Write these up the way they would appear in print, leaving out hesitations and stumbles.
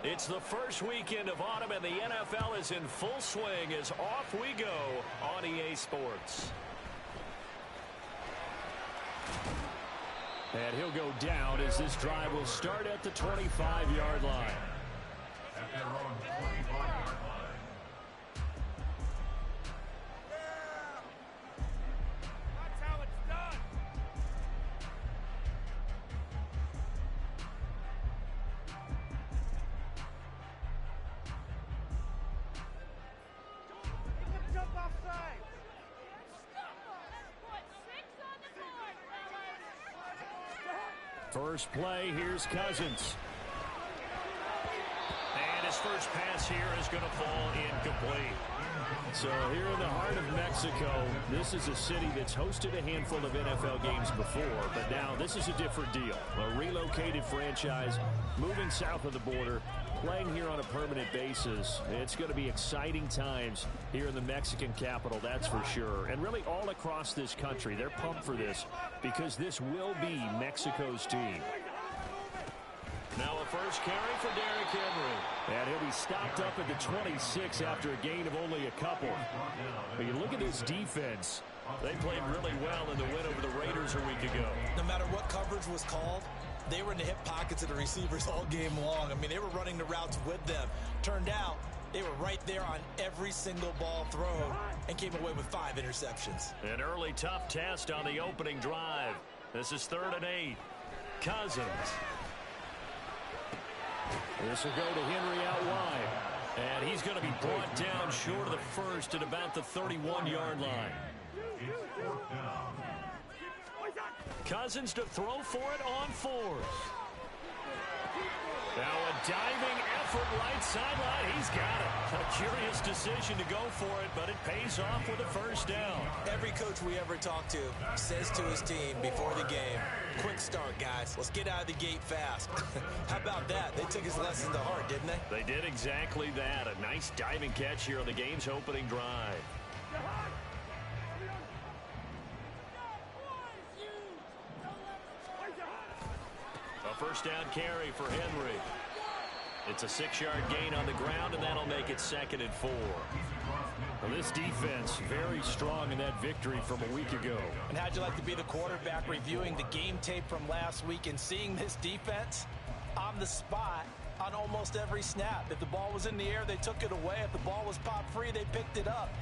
It's the first weekend of autumn, and the NFL is in full swing as off we go on EA Sports. And he'll go down as this drive will start at the 25-yard line. At their own 25-yard line. First play, here's Cousins. And his first pass here is going to fall incomplete. So here in the heart of Mexico, this is a city that's hosted a handful of NFL games before, but now this is a different deal. A relocated franchise moving south of the border, playing here on a permanent basis. It's going to be exciting times here in the Mexican capital, that's for sure. And really all across this country, they're pumped for this because this will be Mexico's team. Now a first carry for Derrick Henry. And he'll be stopped up at the 26 after a gain of only a couple. But you look at this defense. They played really well in the win over the Raiders a week ago. No matter what coverage was called, they were in the hip pockets of the receivers all game long. I mean, they were running the routes with them. Turned out, they were right there on every single ball thrown and came away with 5 interceptions. An early tough test on the opening drive. This is 3rd and 8. Cousins. This will go to Henry out wide. And he's going to be brought down short of the first at about the 31-yard line. Cousins to throw for it on 4th. Now a diving effort right sideline. He's got it. A curious decision to go for it, but it pays off with a first down. Every coach we ever talk to says to his team before the game, quick start, guys. Let's get out of the gate fast. How about that? They took his lesson to heart, didn't they? They did exactly that. A nice diving catch here on the game's opening drive. A first down carry for Henry. It's a 6-yard gain on the ground, and that'll make it 2nd and 4. Well, this defense very strong in that victory from a week ago. And how'd you like to be the quarterback reviewing the game tape from last week and seeing this defense on the spot on almost every snap? If the ball was in the air, they took it away. If the ball was popped free, they picked it up.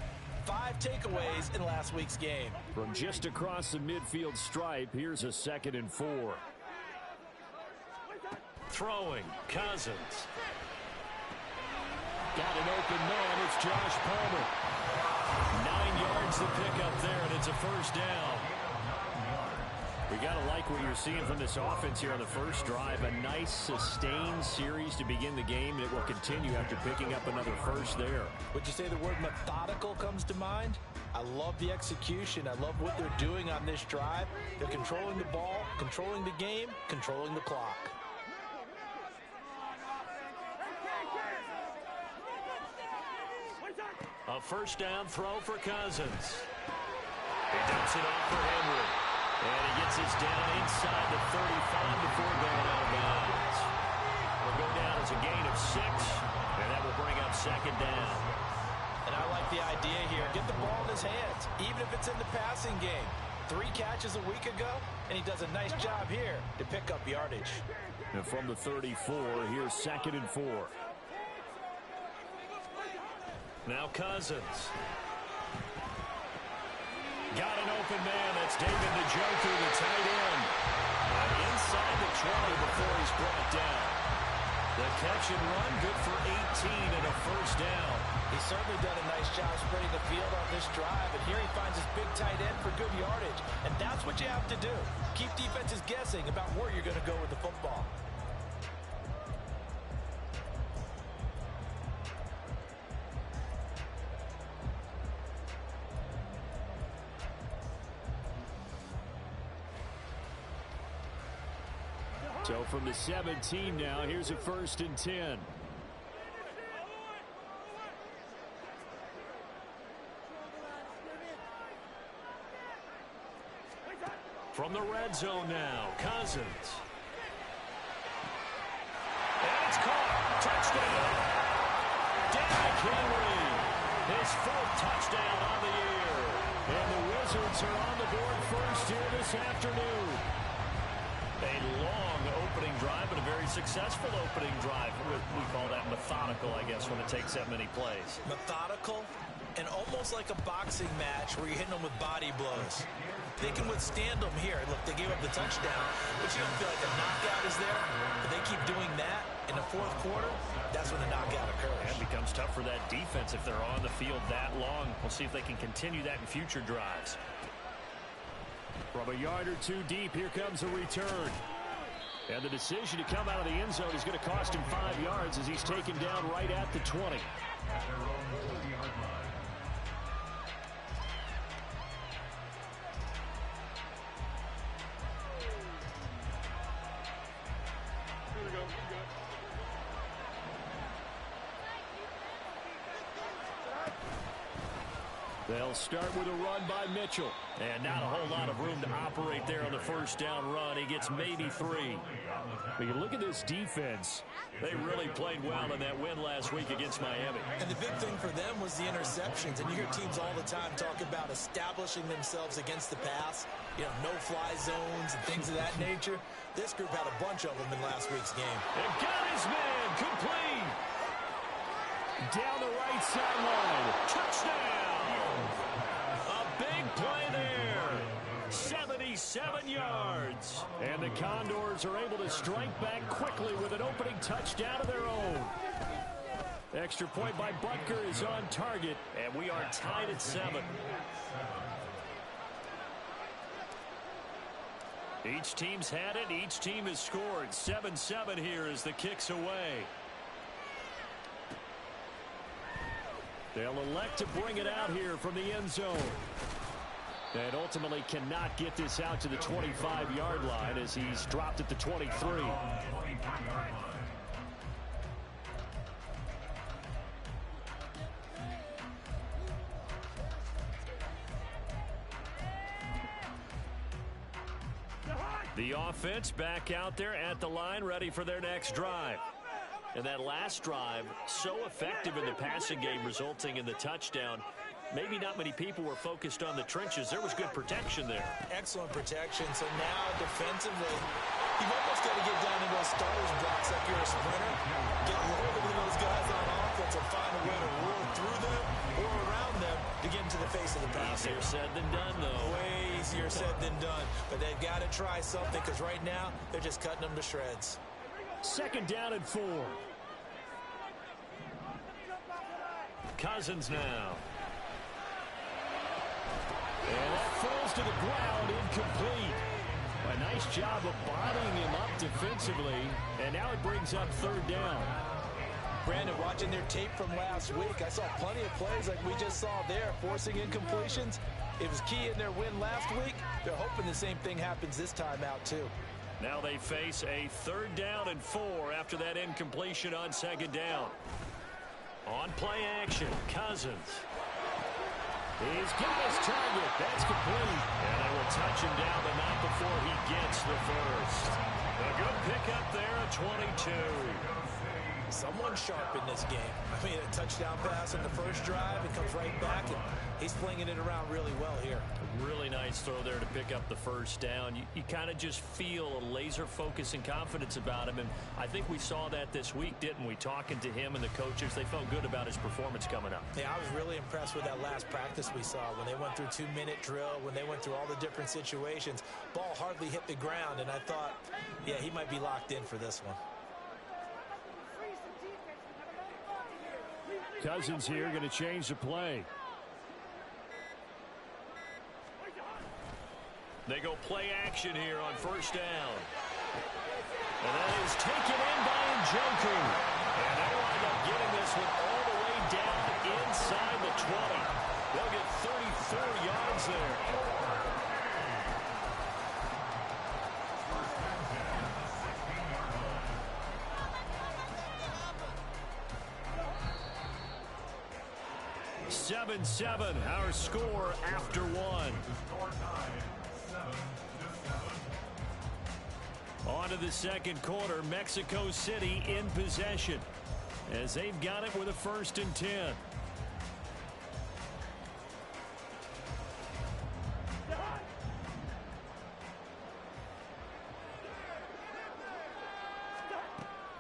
5 takeaways in last week's game. From just across the midfield stripe, here's a 2nd and 4. Throwing, Cousins. Got an open man, it's Josh Palmer. 9 yards to pick up there, and it's a first down. We got to like what you're seeing from this offense here on the first drive. A nice, sustained series to begin the game, and it will continue after picking up another first there. Would you say the word methodical comes to mind? I love the execution. I love what they're doing on this drive. They're controlling the ball, controlling the game, controlling the clock. A first down throw for Cousins. He dumps it off for Henry. And he gets this down inside the 35 before going out of bounds. Will go down as a gain of 6, and that will bring up 2nd down. And I like the idea here. Get the ball in his hands, even if it's in the passing game. 3 catches a week ago, and he does a nice job here to pick up yardage. And from the 34, here's 2nd and 4. Now Cousins. Got an open man. That's David Njoku, the tight end. And inside the 20 before he's brought down. The catch and run, good for 18 and a first down. He's certainly done a nice job spreading the field on this drive. And here he finds his big tight end for good yardage. And that's what you have to do. Keep defenses guessing about where you're going to go with the football. So from the 17 now, here's a 1st and 10. From the red zone now, Cousins. And It's caught. Touchdown. Derrick Henry. His 4th touchdown on the year. And the Wizards are on the board first here this afternoon. A long opening drive, but a very successful opening drive. We call that methodical, I guess, when it takes that many plays. Methodical and almost like a boxing match where you're hitting them with body blows. They can withstand them here. Look, they gave up the touchdown, but you don't feel like a knockout is there. But they keep doing that in the 4th quarter, that's when the knockout occurs. It becomes tough for that defense if they're on the field that long. We'll see if they can continue that in future drives. From a yard or 2 deep, here comes a return. And the decision to come out of the end zone is going to cost him 5 yards as he's taken down right at the 20. They'll start with a run by Mitchell. And not a whole lot of room to operate there on the first down run. He gets maybe 3. But you look at this defense. They really played well in that win last week against Miami. And the big thing for them was the interceptions. And you hear teams all the time talk about establishing themselves against the pass. You know, no-fly zones and things of that nature. This group had a bunch of them in last week's game. And got his man complete. Down the right sideline. Touchdown. A big play there. 77 yards. And the Condors are able to strike back quickly with an opening touchdown of their own. Extra point by Butker is on target. And we are tied at 7. Each team's had it. Each team has scored. 7-7 here as the kick's away. They'll elect to bring it out here from the end zone. And ultimately cannot get this out to the 25-yard line as he's dropped at the 23. The offense back out there at the line, ready for their next drive. And that last drive, so effective in the passing game, resulting in the touchdown. Maybe not many people were focused on the trenches. There was good protection there. Excellent protection. So now defensively, you've almost got to get down in those starters blocks like you're a sprinter. Get lower than those guys on offense and find a way to roll through them or around them to get into the face of the pass. Easier said than done, though. Way easier said than done. But they've got to try something because right now they're just cutting them to shreds. 2nd down and 4. Cousins now. And that falls to the ground, incomplete. A nice job of bodying him up defensively. And now it brings up 3rd down. Brandon, watching their tape from last week, I saw plenty of plays like we just saw there, forcing incompletions. It was key in their win last week. They're hoping the same thing happens this time out, too. Now they face a 3rd down and 4 after that incompletion on 2nd down. On play action, Cousins. He's got his target. That's complete. And they will touch him down, but not before he gets the first. A good pickup there at 22. Someone sharp in this game. I mean, a touchdown pass in the first drive. It comes right back, and he's flinging it around really well here. Really nice throw there to pick up the first down. You kind of just feel a laser focus and confidence about him, and I think we saw that this week, didn't we? Talking to him and the coaches, they felt good about his performance coming up. Yeah, I was really impressed with that last practice we saw when they went through 2-minute drill, when they went through all the different situations. Ball hardly hit the ground, and I thought, yeah, he might be locked in for this one. Cousins here going to change the play. They go play action here on 1st down. And that is taken in by Njoku. And they wind up getting this one all the way down inside the 20. They'll get 34 yards there. Seven, our score after 1. On to into the second quarter. Mexico City in possession as they've got it with a 1st and 10.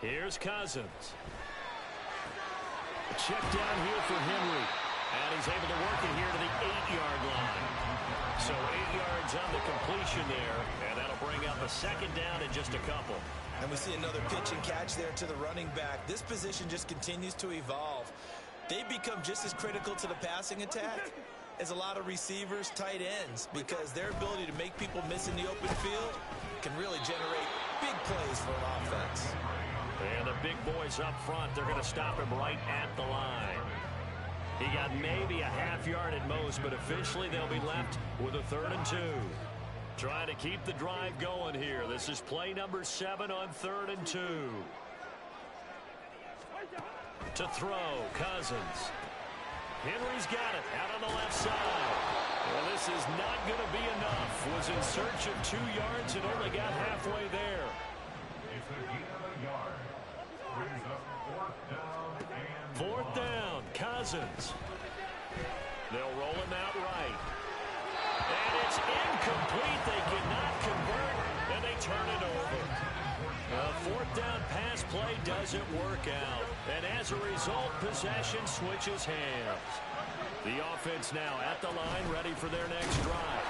Here's Cousins. A check down here for Henry. And he's able to work it here to the 8-yard line. So 8 yards on the completion there. And that'll bring up a 2nd down in just a couple. And we see another pitch and catch there to the running back. This position just continues to evolve. They become just as critical to the passing attack as a lot of receivers, tight ends, because their ability to make people miss in the open field can really generate big plays for an offense. And the big boys up front, they're going to stop him right at the line. He got maybe a half yard at most, but officially they'll be left with a 3rd and 2. Trying to keep the drive going here. This is play number 7 on 3rd and 2. To throw, Cousins. Henry's got it out on the left side. Well, this is not going to be enough. Was in search of 2 yards and only got halfway there. It's a gain of a yard. Brings up 4th down and 4th down, Cousins. They'll roll him out right. And it's incomplete. They cannot convert, and they turn it over. A 4th down pass play doesn't work out. And as a result, possession switches hands. The offense now at the line, ready for their next drive.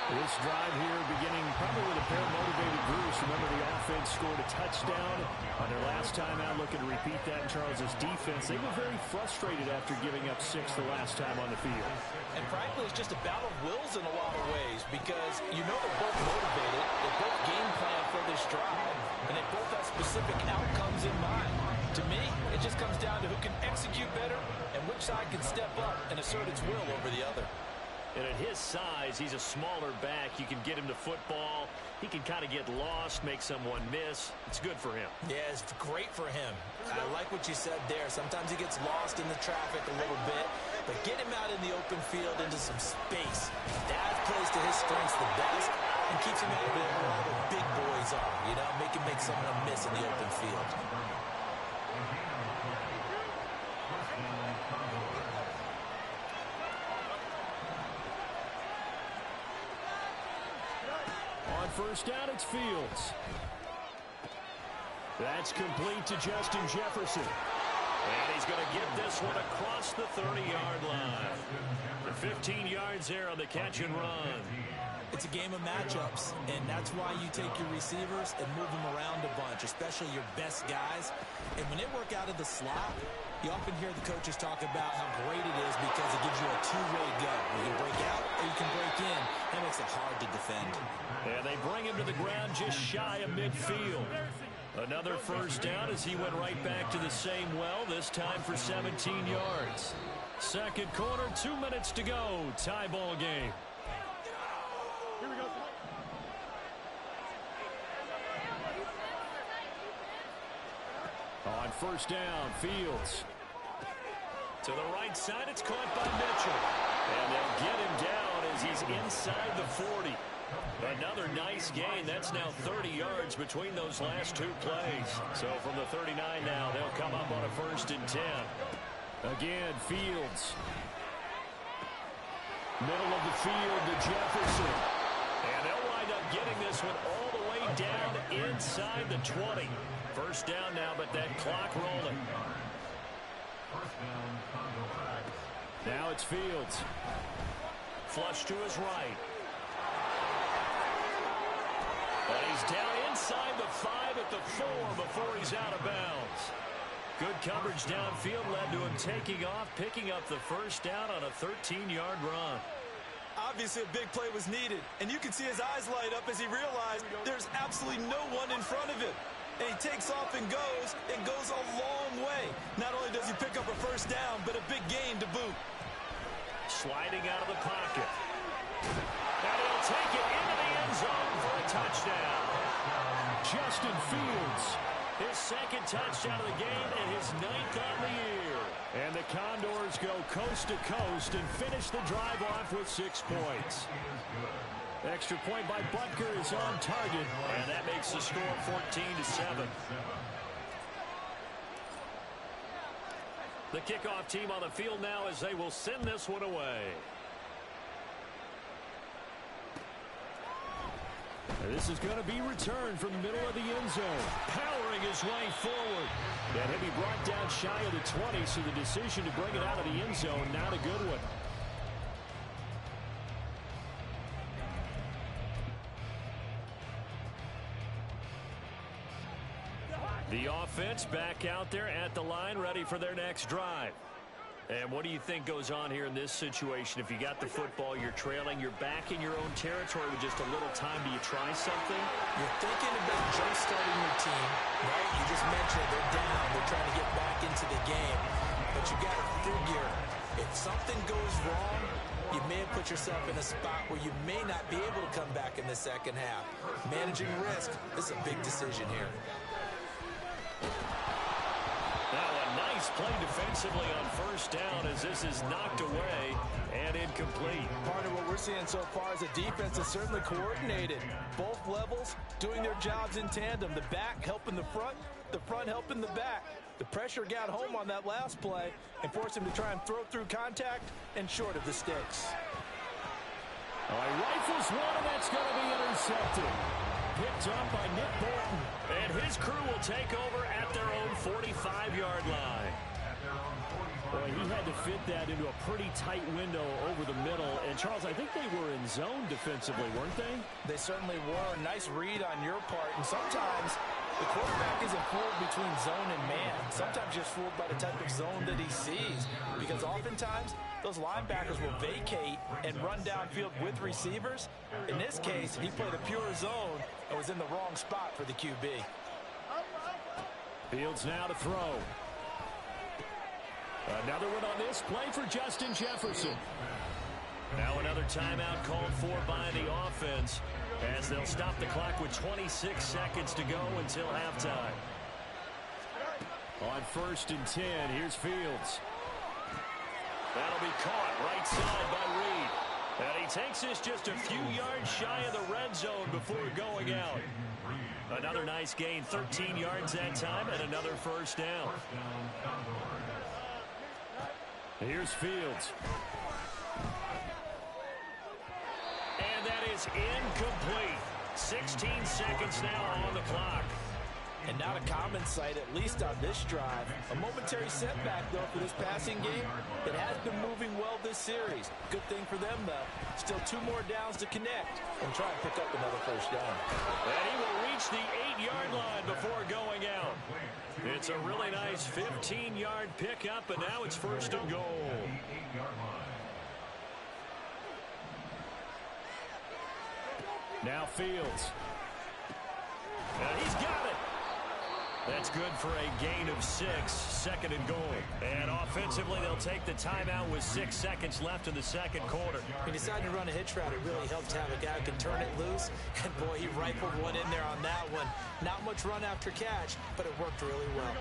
This drive here beginning probably with a pair of motivated groups. Remember, the offense scored a touchdown on their last time out. Looking to repeat that in Charles' defense. They were very frustrated after giving up 6 the last time on the field. And frankly, it's just a battle of wills in a lot of ways, because you know they're both motivated. They both game plan for this drive, and they both have specific outcomes in mind. To me, it just comes down to who can execute better and which side can step up and assert its will over the other. And at his size, he's a smaller back. You can get him to football. He can kind of get lost, make someone miss. It's good for him. Yeah, it's great for him. I like what you said there. Sometimes he gets lost in the traffic a little bit, but get him out in the open field into some space. That plays to his strengths the best and keeps him out of it where all the big boys are. You know, make him make someone miss in the open field. On 1st down, it's Fields. That's complete to Justin Jefferson. And he's going to get this one across the 30-yard line. For 15 yards there on the catch and run. It's a game of matchups, and that's why you take your receivers and move them around a bunch, especially your best guys. And when they work out of the slot, you often hear the coaches talk about how great it is because it gives you a two-way go. You can break out or you can break in. That makes it hard to defend. And they bring him to the ground just shy of midfield. Another 1st down as he went right back to the same well, this time for 17 yards. Second quarter, 2 minutes to go. Tie ball game. Here we go. On 1st down, Fields. To the right side, it's caught by Mitchell. And they'll get him down as he's inside the 40. Another nice gain. That's now 30 yards between those last 2 plays. So from the 39 now, they'll come up on a 1st and 10. Again, Fields. Middle of the field to Jefferson. And they'll wind up getting this one all the way down inside the 20. 1st down now, but that clock rolling. Now it's Fields. Flush to his right. And he's down inside the 5 at the 4 before he's out of bounds. Good coverage downfield led to him taking off, picking up the 1st down on a 13-yard run. Obviously, a big play was needed, and you can see his eyes light up as he realized there's absolutely no one in front of him. And he takes off and goes a long way. Not only does he pick up a 1st down, but a big gain to boot. Sliding out of the pocket. And he'll take it into the end zone for a touchdown. Justin Fields, his 2nd touchdown of the game and his 9th on the year. And the Condors go coast to coast and finish the drive off with 6 points. Extra point by Butker is on target, and that makes the score 14-7. The kickoff team on the field now as they will send this one away. And this is going to be returned from the middle of the end zone. Powering his way forward. That he'll be brought down shy of the 20, so the decision to bring it out of the end zone, not a good one. The offense back out there at the line, ready for their next drive. And what do you think goes on here in this situation? If you got the football, you're trailing, you're back in your own territory with just a little time. Do you try something? You're thinking about jump-starting your team, right? You just mentioned they're down. They're trying to get back into the game. But you got to figure, if something goes wrong, you may have put yourself in a spot where you may not be able to come back in the second half. Managing risk, this is a big decision here. Now a nice play defensively on first down as this is knocked away and incomplete. Part of what we're seeing so far is the defense is certainly coordinated. Both levels doing their jobs in tandem. The back helping the front helping the back. The pressure got home on that last play and forced him to try and throw through contact and short of the sticks. All right, rifles one, and that's going to be intercepted. Picked up by Nick Bolton. And his crew will take over at their own 45-yard line. Boy, he had to fit that into a pretty tight window over the middle. And, Charles, I think they were in zone defensively, weren't they? They certainly were. Nice read on your part. And sometimes the quarterback isn't fooled between zone and man. Sometimes you're fooled by the type of zone that he sees. Because oftentimes, those linebackers will vacate and run downfield with receivers. In this case, he played a pure zone and was in the wrong spot for the QB. Fields now to throw. Another one on this play for Justin Jefferson. Now another timeout called for by the offense as they'll stop the clock with 26 seconds to go until halftime. On 1st and 10, here's Fields. That'll be caught right side by Reed. And he takes this just a few yards shy of the red zone before going out. Another nice gain, 13 yards that time, and another first down. Here's Fields. And that is incomplete. 16 seconds now on the clock. And not a common sight, at least on this drive. A momentary setback, though, for this passing game. It has been moving well this series. Good thing for them, though. Still 2 more downs to connect and try and pick up another first down. And he will reach the 8-yard line before going out. It's a really nice 15-yard pickup, and now it's 1st and goal. Now Fields. And he's got it. That's good for a gain of 6, 2nd and goal. And offensively, they'll take the timeout with 6 seconds left in the second quarter. He decided to run a hitch route. It really helped to have a guy who can turn it loose. And, boy, he rifled one in there on that one. Not much run after catch, but it worked really well.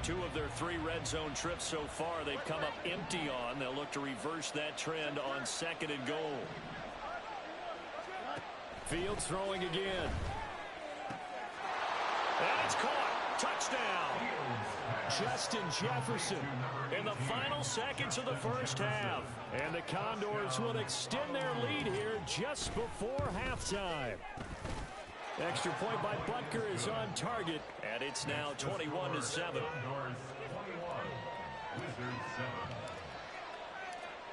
2 of their 3 red zone trips so far they've come up empty on. They'll look to reverse that trend on 2nd and goal. Fields throwing again. And it's caught. Touchdown. Justin Jefferson in the final seconds of the first half. And the Condors will extend their lead here just before halftime. Extra point by Butker is on target, and it's now 21-7.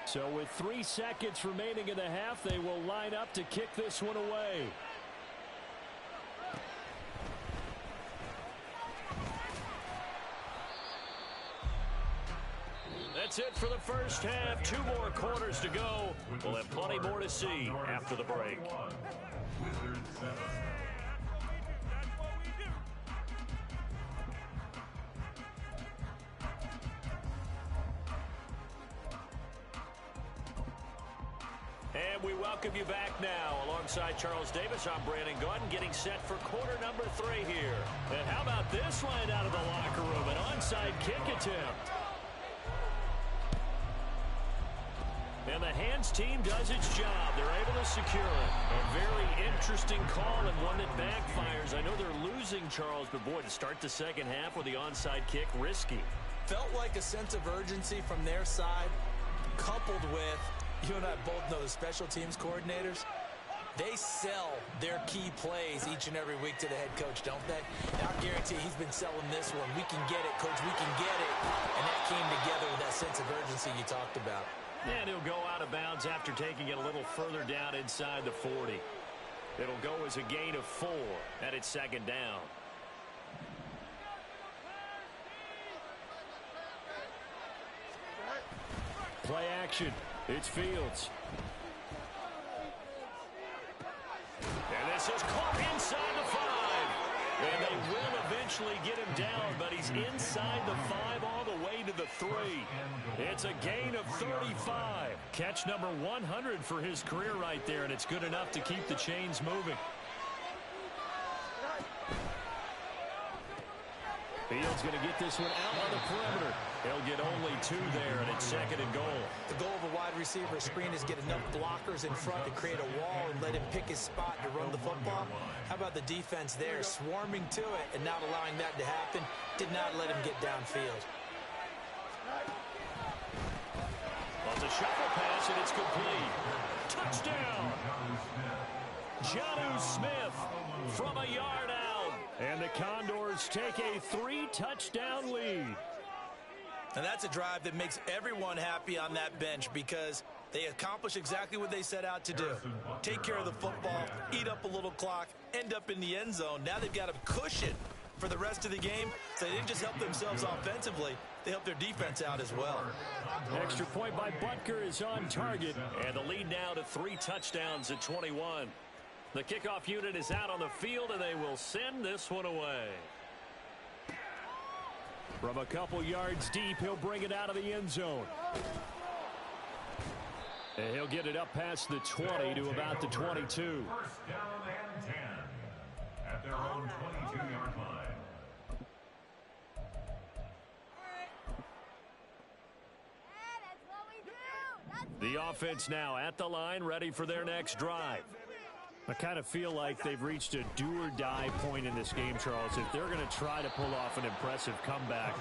So with 3 seconds remaining in the half, they will line up to kick this one away. That's it for the first half. 2 more quarters to go. We'll have plenty more to see after the break. And we welcome you back now. Alongside Charles Davis, I'm Brandon Gaudin, getting set for quarter number 3 here. And how about this line out of the locker room? An onside kick attempt. And the hands defense team does its job. They're able to secure it. A very interesting call and one that backfires. I know they're losing, Charles, but boy, to start the second half with the onside kick, risky. Felt like a sense of urgency from their side, coupled with, you and I both know the special teams coordinators. They sell their key plays each and every week to the head coach, don't they? And I guarantee he's been selling this one. We can get it, coach, we can get it. And that came together with that sense of urgency you talked about. And he'll go out of bounds after taking it a little further down inside the 40. It'll go as a gain of 4 at its second down. Play action. It's Fields. And this is caught inside the 5. And they will eventually get him down, but he's inside the 5 all the way to the 3. It's a gain of 35. Catch number 100 for his career right there, and it's good enough to keep the chains moving. Fields going to get this one out on the perimeter. He'll get only 2 there, and it's second and goal. The goal of a wide receiver screen is get enough blockers in front to create a wall and let him pick his spot to run the football. How about the defense there, swarming to it and not allowing that to happen? Did not let him get downfield. On the shuffle pass, and it's complete. Touchdown! Jonnu Smith from a yard out. And the Condors take a 3-touchdown lead. And that's a drive that makes everyone happy on that bench because they accomplish exactly what they set out to do. Take care of the football, eat up a little clock, end up in the end zone. Now they've got a cushion for the rest of the game. So they didn't just help themselves offensively, they helped their defense out as well. Extra point by Butker is on target. And the lead now to 3 touchdowns at 21. The kickoff unit is out on the field, and they will send this one away. From a couple yards deep, he'll bring it out of the end zone. And he'll get it up past the 20 to about the 22. First down and 10 at their own 22-yard line. The offense now at the line, ready for their next drive. I kind of feel like they've reached a do-or-die point in this game, Charles. If they're going to try to pull off an impressive comeback,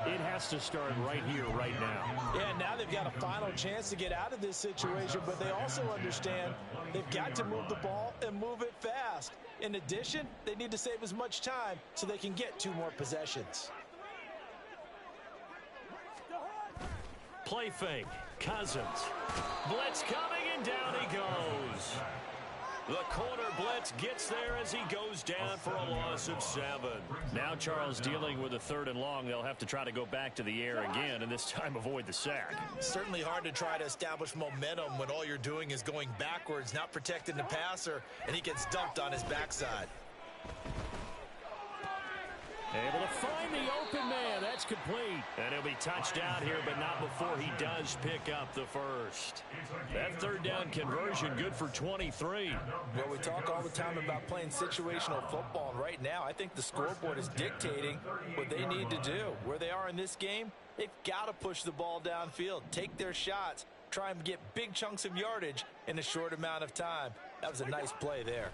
it has to start right here, right now. Yeah, now they've got a final chance to get out of this situation, but they also understand they've got to move the ball and move it fast. In addition, they need to save as much time so they can get 2 more possessions. Play fake. Cousins. Blitz coming, and down he goes. The corner blitz gets there as he goes down for a loss of 7. Now Charles dealing with a 3rd and long. They'll have to try to go back to the air again, and this time avoid the sack. Certainly hard to try to establish momentum when all you're doing is going backwards, not protecting the passer, and he gets dumped on his backside. Able to find the open man. That's complete. And he'll be touched out here, but not before he does pick up the first. That 3rd down conversion good for 23. Well, we talk all the time about playing situational football, and right now I think the scoreboard is dictating what they need to do. Where they are in this game, they've got to push the ball downfield, take their shots, try and get big chunks of yardage in a short amount of time. That was a nice play there.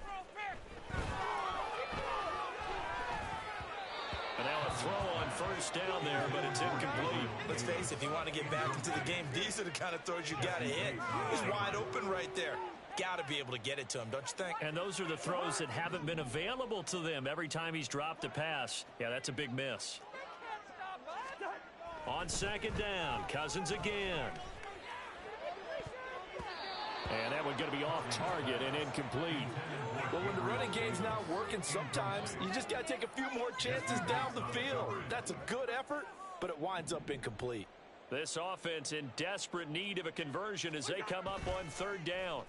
And now a throw on 1st down there, but it's incomplete. Let's face it, if you want to get back into the game, these are the kind of throws you got to hit. He's wide open right there. Got to be able to get it to him, don't you think? And those are the throws that haven't been available to them every time he's dropped a pass. Yeah, that's a big miss. On 2nd down, Cousins again. And that one going to be off target and incomplete. Well, when the running game's not working, sometimes you just got to take a few more chances down the field. That's a good effort, but it winds up incomplete. This offense in desperate need of a conversion as they come up on 3rd down.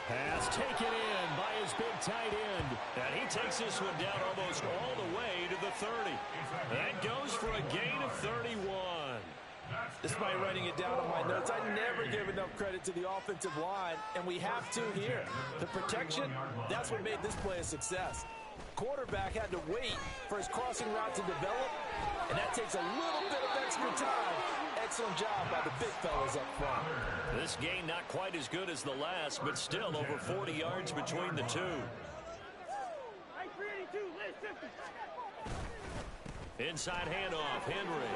Pass taken in by his big tight end. And he takes this one down almost all the way to the 30. That goes for a gain of 31. Despite writing it down on my notes, I never give enough credit to the offensive line, and we have to here. The protection, that's what made this play a success. quarterback had to wait for his crossing route to develop, and that takes a little bit of extra time. Excellent job by the big fellas up front. This gain not quite as good as the last, but still over 40 yards between the two. Inside handoff, Henry.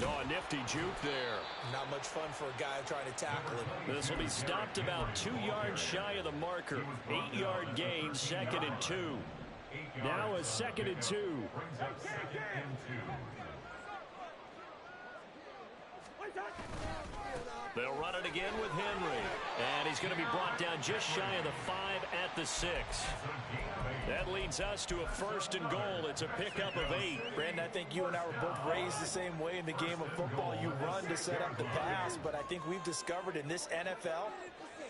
Oh, a nifty juke there. Not much fun for a guy trying to tackle him. This will be stopped about 2 yards shy of the marker. 8-yard gain, 2nd and 2. Now a 2nd and 2. They'll run it again with Henry. And he's going to be brought down just shy of the 5 at the 6. That leads us to a 1st and goal. It's a pickup of 8. Brandon, I think you and I were both raised the same way in the game of football. You run to set up the pass, but I think we've discovered in this NFL,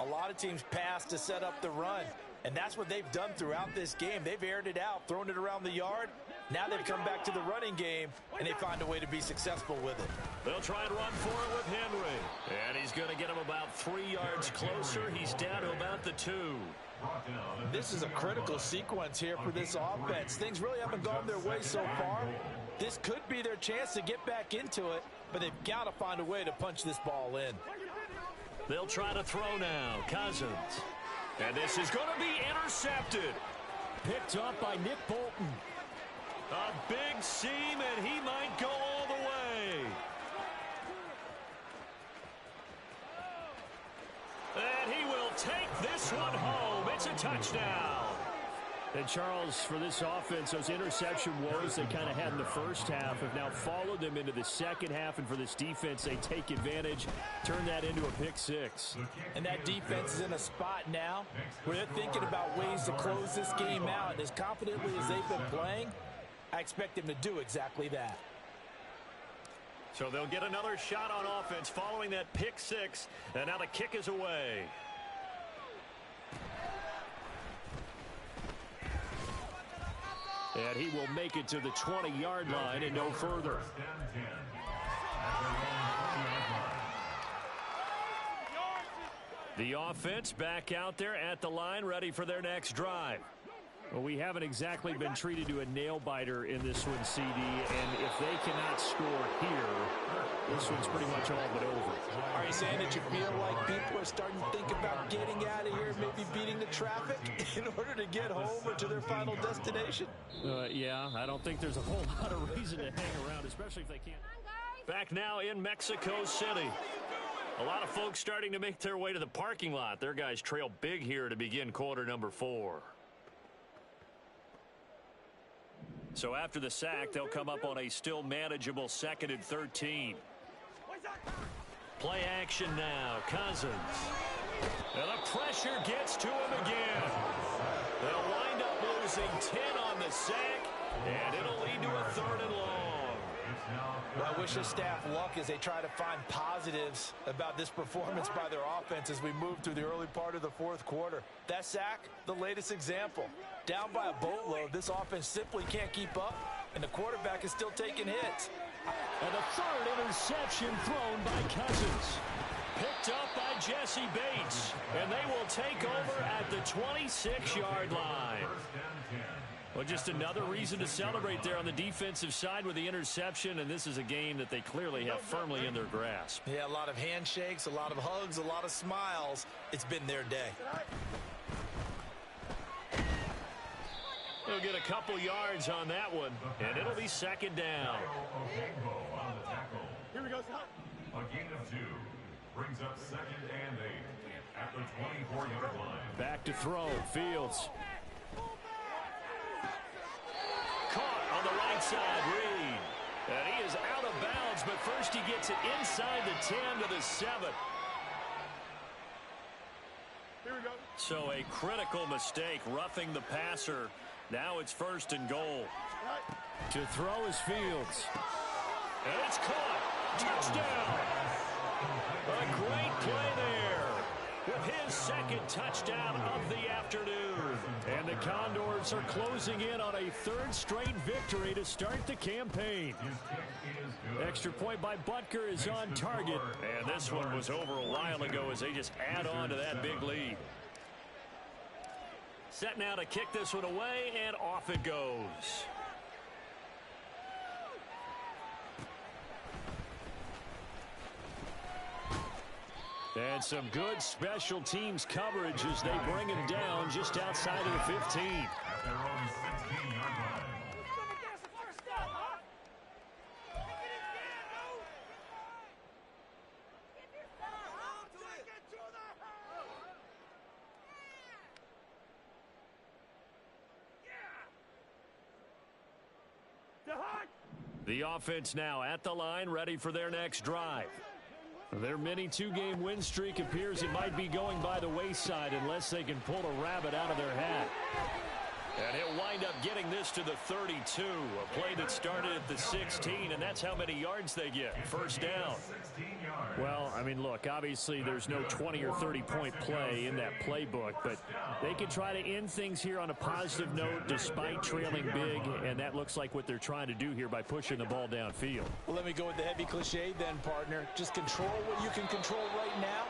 a lot of teams pass to set up the run. And that's what they've done throughout this game. They've aired it out, thrown it around the yard. Now they've come back to the running game, and they find a way to be successful with it. They'll try and run for it with Henry. And he's going to get him about 3 yards closer. He's down to about the 2. This is a critical sequence here for this offense. Things really haven't gone their way so far. This could be their chance to get back into it, but they've got to find a way to punch this ball in. They'll try to throw now. Cousins. And this is going to be intercepted. Picked up by Nick Bolton. A big seam, and he might go all the way. And he will take this one home. It's a touchdown. And Charles, for this offense, those interception woes they kind of had in the first half have now followed them into the second half. And for this defense, they take advantage, turn that into a pick 6. And that defense is in a spot now where they're thinking about ways to close this game out. And as confidently as they've been playing, I expect them to do exactly that. So they'll get another shot on offense following that pick 6. And now the kick is away. And he will make it to the 20-yard line and no further. The offense back out there at the line, ready for their next drive. Well, we haven't exactly been treated to a nail-biter in this one, CD, and if they cannot score here, this one's pretty much all but over. Are you saying that you feel like people are starting to think about getting out of here, maybe beating the traffic in order to get home or to their final destination? Yeah, I don't think there's a whole lot of reason to hang around, especially if they can't. Back now in Mexico City. A lot of folks starting to make their way to the parking lot. Their guys trail big here to begin quarter number 4. So after the sack, they'll come up on a still manageable 2nd and 13. Play action now. Cousins. And the pressure gets to him again. They'll wind up losing 10 on the sack, and it'll lead to a 3rd and long. Well, I wish the staff luck as they try to find positives about this performance by their offense as we move through the early part of the 4th quarter. That sack, the latest example. Down by a boatload, this offense simply can't keep up, and the quarterback is still taking hits. And a 3rd interception thrown by Cousins. Picked up by Jesse Bates, and they will take over at the 26-yard line. Well, just another reason to celebrate there on the defensive side with the interception, and this is a game that they clearly have firmly in their grasp. Yeah, a lot of handshakes, a lot of hugs, a lot of smiles. It's been their day. They'll get a couple yards on that one, and it'll be 2nd down. Here we go, Scott. A gain of 2 brings up 2nd and 8 at the 24-yard line. Back to throw, Fields. Caught on the right side, Reed. And he is out of bounds, but first he gets it inside the 10 to the 7. Here we go. So a critical mistake, roughing the passer. Now it's 1st and goal. To throw is Fields. And it's caught. Touchdown. A great play there with his 2nd touchdown of the afternoon. And the Condors are closing in on a 3rd straight victory to start the campaign. Extra point by Butker is on target. And this one was over a while ago as they just add on to that big lead. Set now to kick this one away, and off it goes. And some good special teams coverage as they bring him down just outside of the 15. At their own 16-yard line. The offense now at the line, ready for their next drive. Their mini two-game win streak appears it might be going by the wayside unless they can pull a rabbit out of their hat. And he'll wind up getting this to the 32, a play that started at the 16, and that's how many yards they get. First down. Well, I mean, look, obviously there's no 20 or 30-point play in that playbook, but they can try to end things here on a positive note despite trailing big, and that looks like what they're trying to do here by pushing the ball downfield. Well, let me go with the heavy cliche then, partner. Just control what you can control right now,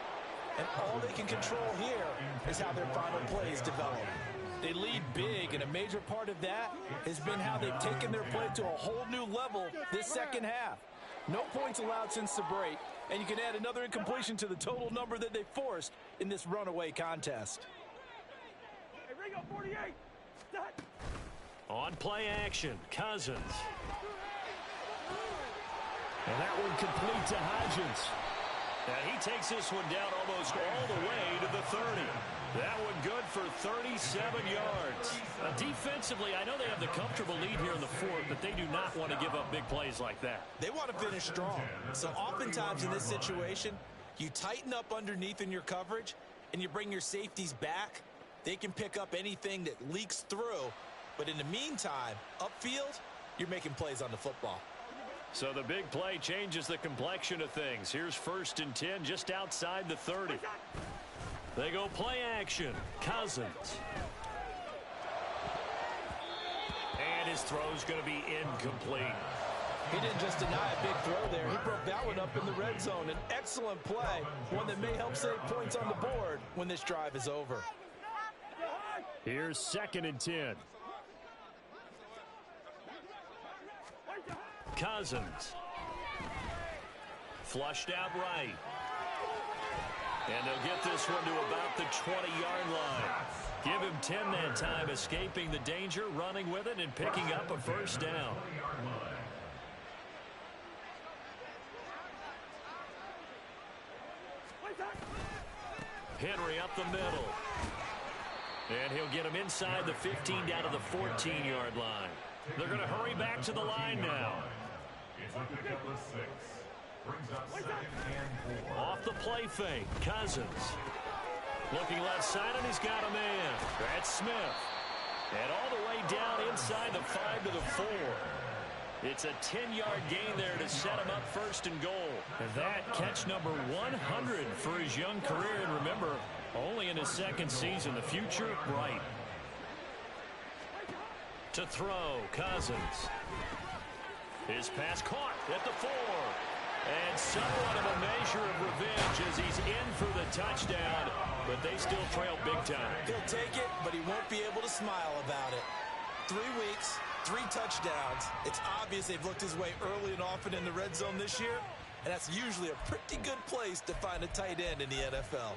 and all they can control here is how their final plays develop. They lead big, and a major part of that has been how they've taken their play to a whole new level this second half. No points allowed since the break, and you can add another incompletion to the total number that they forced in this runaway contest. Hey, Ringo, 48. On play action, Cousins. And that one complete to Hodgins. And he takes this one down almost all the way to the 30. That one good for 37 yards. Defensively, I know they have the comfortable lead here in the fourth, but they do not want to give up big plays like that. They want to finish strong. So oftentimes in this situation, you tighten up underneath in your coverage, and you bring your safeties back. They can pick up anything that leaks through. But in the meantime, upfield, you're making plays on the football. So the big play changes the complexion of things. Here's 1st and 10 just outside the 30. They go play action. Cousins. And his throw's going to be incomplete. He didn't just deny a big throw there. He broke that one up in the red zone. An excellent play, one that may help save points on the board when this drive is over. Here's 2nd and 10. Cousins. Flushed out right. And they'll get this one to about the 20-yard line. Give him 10 that time, escaping the danger, running with it, and picking up a first down. Henry up the middle. And he'll get him inside the 15 down to the 14-yard line. They're going to hurry back to the line now. It's a pickup of 6. Brings up 2nd and 4. Off the play fake, Cousins. Looking left side, and he's got a man. That's Smith. And all the way down inside the 5 to the 4. It's a 10-yard gain there to set him up 1st and goal. And that catch number 100 for his young career. And remember, only in his 2nd season. The future bright. To throw, Cousins. His pass caught at the 4. And somewhat of a measure of revenge as he's in for the touchdown. But they still trail big time. He'll take it, but he won't be able to smile about it. 3 weeks, 3 touchdowns. It's obvious they've looked his way early and often in the red zone this year. And that's usually a pretty good place to find a tight end in the NFL.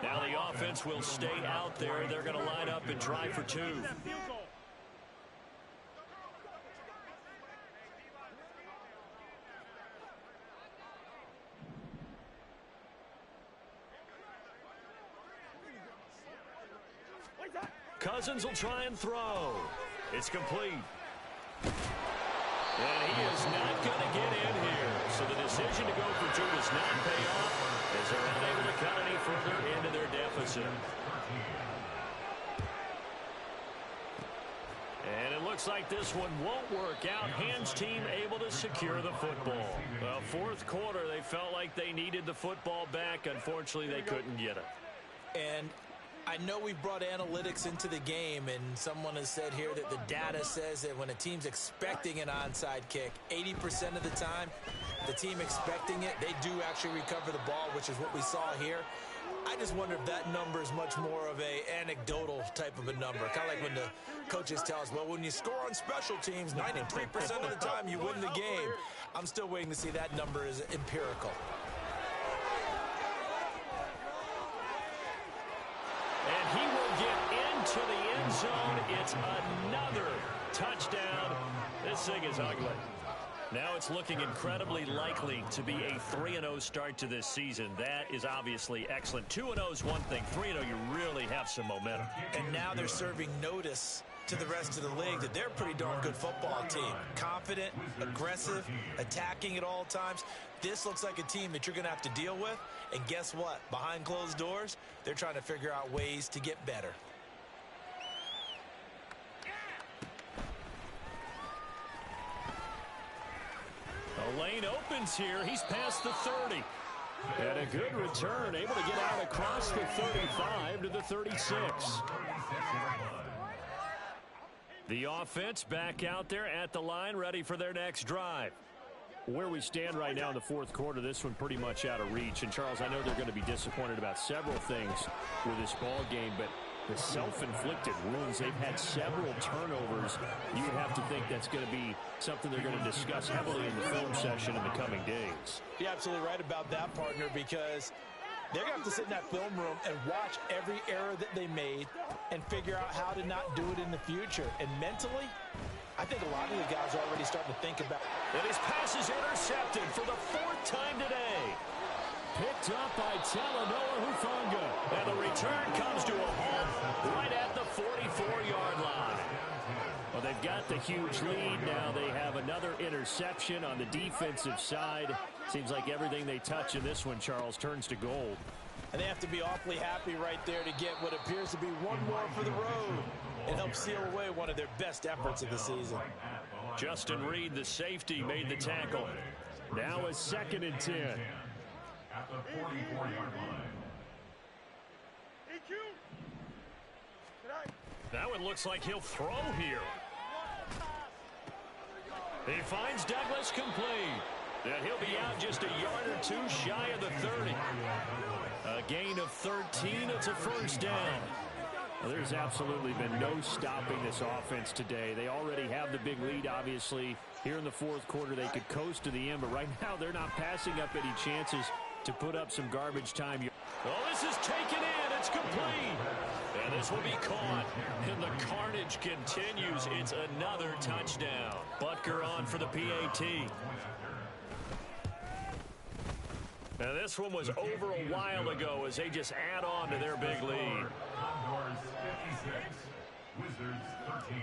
Now the offense will stay out there. They're going to line up and try for 2. Cousins will try and throw. It's complete. And he is not going to get in here. So the decision to go for 2 does not pay off as they're unable to cut any further into their deficit. And it looks like this one won't work out. Hands team able to secure the football. Well, 4th quarter, they felt like they needed the football back. Unfortunately, they couldn't get it. And I know we've brought analytics into the game, and someone has said here that the data says that when a team's expecting an onside kick, 80% of the time, the team expecting it, they do actually recover the ball, which is what we saw here. I just wonder if that number is much more of a anecdotal type of a number. Kind of like when the coaches tell us, well, when you score on special teams, 93% of the time you win the game. I'm still waiting to see that number is empirical. And he will get into the end zone. It's another touchdown. This thing is ugly. Now it's looking incredibly likely to be a 3-0 start to this season. That is obviously excellent. 2-0 is one thing. 3-0, you really have some momentum. And now they're serving notice to the rest of the league that they're a pretty darn good football team. Confident, aggressive, attacking at all times. This looks like a team that you're going to have to deal with. And guess what? Behind closed doors, they're trying to figure out ways to get better. The lane opens here. He's past the 30. And a good return, able to get out across the 35 to the 36. The offense back out there at the line, ready for their next drive. Where we stand right now in the fourth quarter, this one pretty much out of reach. And, Charles, I know they're going to be disappointed about several things with this ball game, but the self-inflicted wounds, they've had several turnovers. You have to think that's going to be something they're going to discuss heavily in the film session in the coming days. You're absolutely right about that, partner, because they're going to have to sit in that film room and watch every error that they made and figure out how to not do it in the future. And mentally, I think a lot of the guys are already starting to think about it. And his pass is intercepted for the fourth time today. Picked up by Talanoa Hufanga. And the return comes to a halt right at the 44-yard line. Well, they've got the huge lead. Now they have another interception on the defensive side. Seems like everything they touch in this one, Charles, turns to gold. And they have to be awfully happy right there to get what appears to be one more for the road and help seal away one of their best efforts of the season. Justin Reed, the safety, made the tackle. Now a 2nd and 10. At the 44-yard line. Now it looks like he'll throw here. He finds Douglas complete. And he'll be out just a yard or two shy of the 30. A gain of 13. It's a first down. Well, there's absolutely been no stopping this offense today. They already have the big lead, obviously. Here in the fourth quarter, they could coast to the end, but right now they're not passing up any chances to put up some garbage time. Well, this is taken in. It's complete. And this will be caught. And the carnage continues. It's another touchdown. Butker on for the PAT. Now, this one was over a while ago as they just add on to their big lead. Condors 56, Wizards 13.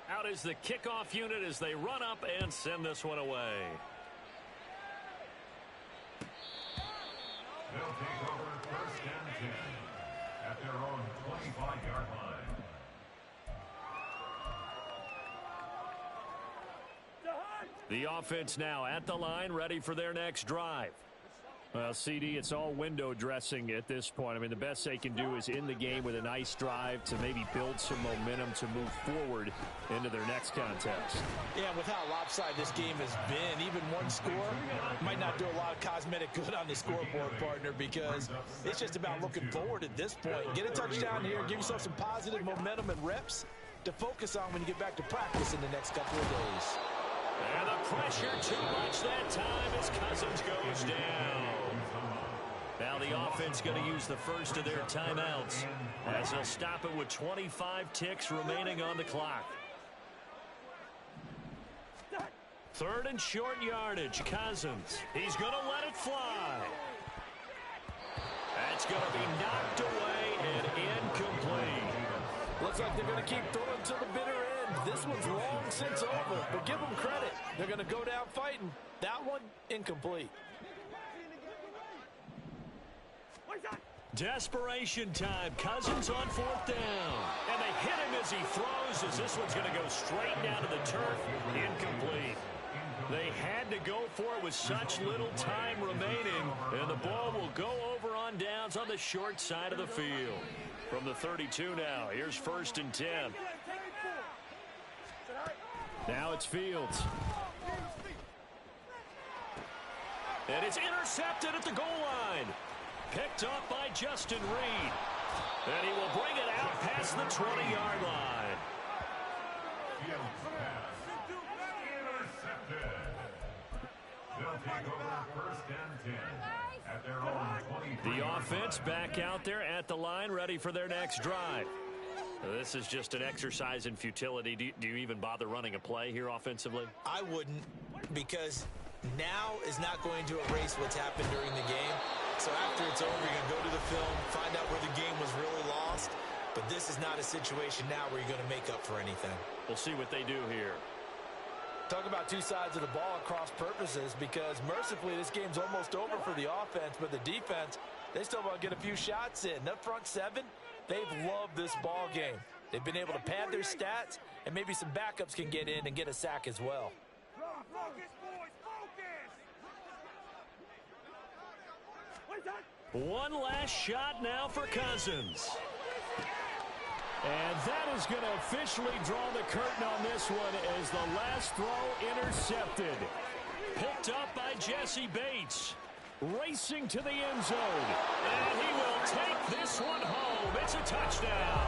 Out is the kickoff unit as they run up and send this one away. They'll take over 1st and 10 at their own 25-yard line. The offense now at the line, ready for their next drive. Well, CD, it's all window dressing at this point. I mean, the best they can do is in the game with a nice drive to maybe build some momentum to move forward into their next contest. Yeah, with how lopsided this game has been, even one score might not do a lot of cosmetic good on the scoreboard, partner, because it's just about looking forward at this point. Get a touchdown here, give yourself some positive momentum and reps to focus on when you get back to practice in the next couple of days. And the pressure too much that time as Cousins goes down. Now the offense going to use the first of their timeouts as they'll stop it with 25 ticks remaining on the clock. 3rd and short yardage. Cousins. He's going to let it fly. That's going to be knocked away and incomplete. Looks like they're going to keep throwing to the bitter end. This one's long since over, but give them credit. They're going to go down fighting. That one, incomplete. Desperation time. Cousins on 4th down. And they hit him as he throws, as this one's going to go straight down to the turf. Incomplete. They had to go for it with such little time remaining. And the ball will go over on downs on the short side of the field. From the 32 now, here's 1st and 10. Now it's Fields. And it's intercepted at the goal line. Picked up by Justin Reed. And he will bring it out past the 20-yard line. Intercepted. They'll take over first and 10 at their own 23. The offense back out there at the line, ready for their next drive. This is just an exercise in futility. Do you even bother running a play here offensively? I wouldn't, because now is not going to erase what's happened during the game. So after it's over, you're going to go to the film, find out where the game was really lost. But this is not a situation now where you're going to make up for anything. We'll see what they do here. Talk about two sides of the ball at cross purposes, because mercifully this game's almost over for the offense, but the defense, they still want to get a few shots in. That front seven, they've loved this ball game. They've been able to pad their stats, and maybe some backups can get in and get a sack as well. Focus, boys, focus! One last shot now for Cousins. And that is going to officially draw the curtain on this one as the last throw intercepted. Picked up by Jesse Bates. Racing to the end zone. And he will take this one home. It's a touchdown.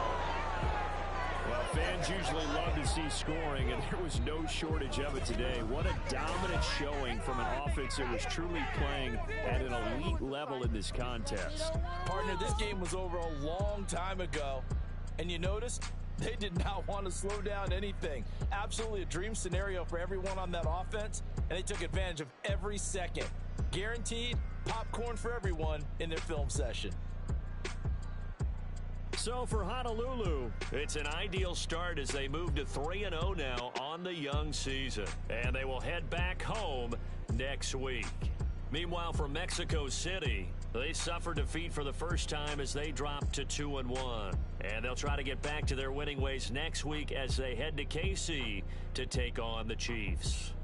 Well, fans usually love to see scoring, and there was no shortage of it today. What a dominant showing from an offense that was truly playing at an elite level in this contest. Partner, this game was over a long time ago. And you noticed they did not want to slow down anything. Absolutely a dream scenario for everyone on that offense, and they took advantage of every second. Guaranteed popcorn for everyone in their film session. So for Honolulu, it's an ideal start as they move to 3-0 now on the young season. And they will head back home next week. Meanwhile, for Mexico City, they suffered defeat for the first time as they dropped to 2-1. And they'll try to get back to their winning ways next week as they head to KC to take on the Chiefs.